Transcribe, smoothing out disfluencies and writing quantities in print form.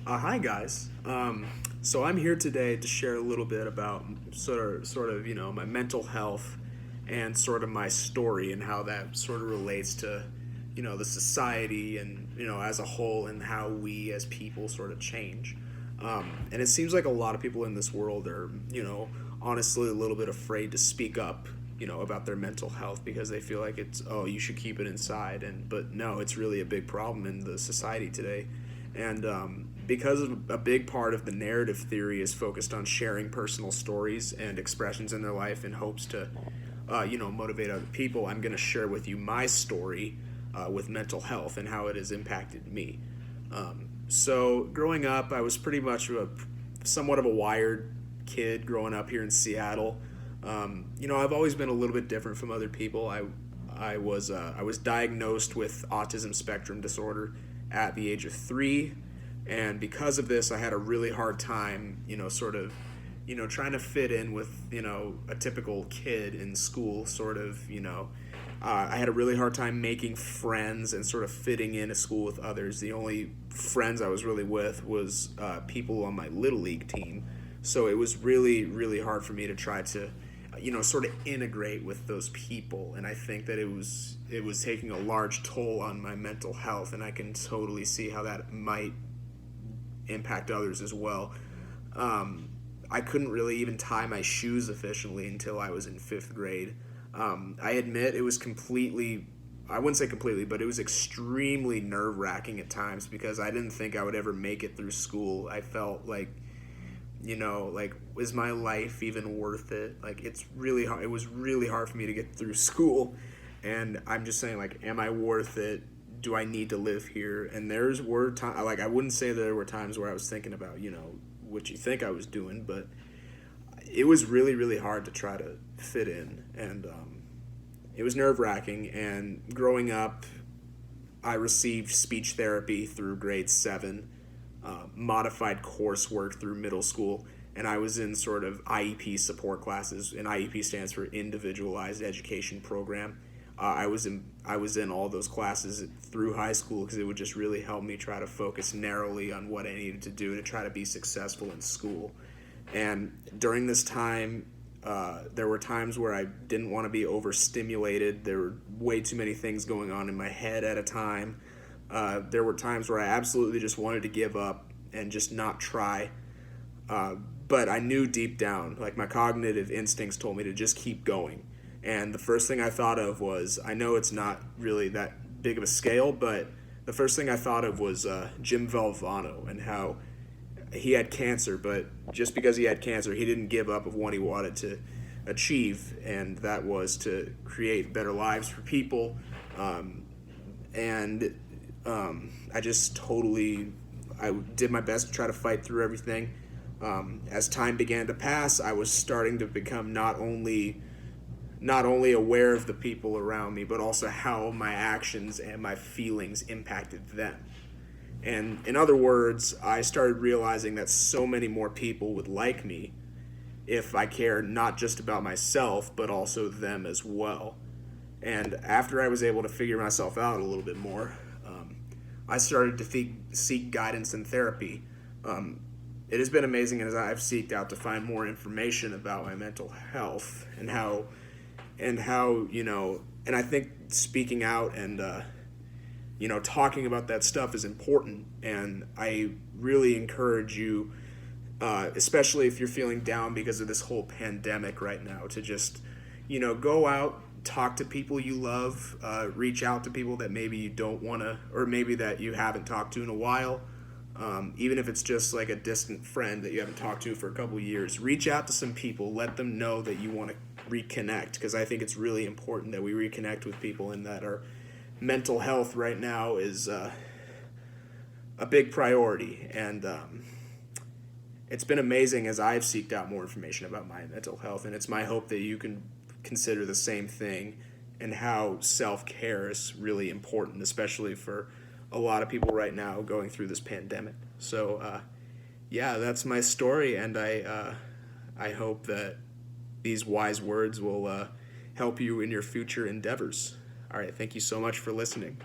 Hi guys. So I'm here today to share a little bit about sort of my mental health and sort of my story and how that sort of relates to the society and as a whole and how we as people sort of change. And it seems like a lot of people in this world are honestly a little bit afraid to speak up about their mental health because they feel like it's, oh, you should keep it inside. And but no, it's really a big problem in the society today. And because of a big part of the narrative theory is focused on sharing personal stories and expressions in their life in hopes to motivate other people, I'm going to share with you my story with mental health and how it has impacted me. So growing up, I was pretty much somewhat of a wired kid growing up here in Seattle. I've always been a little bit different from other people. I was diagnosed with autism spectrum disorder at the age of 3, and because of this, I had a really hard time, trying to fit in with a typical kid in school. I had a really hard time making friends and sort of fitting in a school with others. The only friends I was really with was people on my little league team, so it was really really hard for me to try to sort of integrate with those people. And I think that it was taking a large toll on my mental health, and I can totally see how that might impact others as well. I couldn't really even tie my shoes efficiently until I was in 5th grade. I admit it was completely, I wouldn't say completely, but it was extremely nerve wracking at times because I didn't think I would ever make it through school. I felt like, is my life even worth it? Like, it's really hard. It was really hard for me to get through school. And I'm just saying, like, am I worth it? Do I need to live here? And there's were times, like, I wouldn't say there were times where I was thinking about, what you think I was doing, but it was really, really hard to try to fit in. And it was nerve wracking. And growing up, I received speech therapy through grade 7, modified coursework through middle school, and I was in sort of IEP support classes. And IEP stands for Individualized Education Program. I was in all those classes through high school because it would just really help me try to focus narrowly on what I needed to do to try to be successful in school. And during this time, there were times where I didn't want to be overstimulated. There were way too many things going on in my head at a time. There were times where I absolutely just wanted to give up and just not try. But I knew deep down, like my cognitive instincts told me to just keep going. And the first thing I thought of was, I know it's not really that big of a scale, but the first thing I thought of was Jim Valvano and how he had cancer, but just because he had cancer, he didn't give up of what he wanted to achieve, and that was to create better lives for people. And I just totally, I did my best to try to fight through everything. As time began to pass, I was starting to become not only aware of the people around me, but also how my actions and my feelings impacted them. And in other words, I started realizing that so many more people would like me if I cared not just about myself, but also them as well. And after I was able to figure myself out a little bit more, I started to seek guidance and therapy. It has been amazing as I've seeked out to find more information about my mental health and how and I think speaking out and talking about that stuff is important. And I really encourage you, especially if you're feeling down because of this whole pandemic right now, to just go out, talk to people you love, reach out to people that maybe you don't want to, or maybe that you haven't talked to in a while. Even if it's just like a distant friend that you haven't talked to for a couple of years, reach out to some people, let them know that you want to reconnect, because I think it's really important that we reconnect with people and that our mental health right now is a big priority. And it's been amazing as I've seeked out more information about my mental health, and it's my hope that you can consider the same thing and how self-care is really important, especially for a lot of people right now going through this pandemic. So yeah, that's my story, and I hope that these wise words will help you in your future endeavors. All right, thank you so much for listening.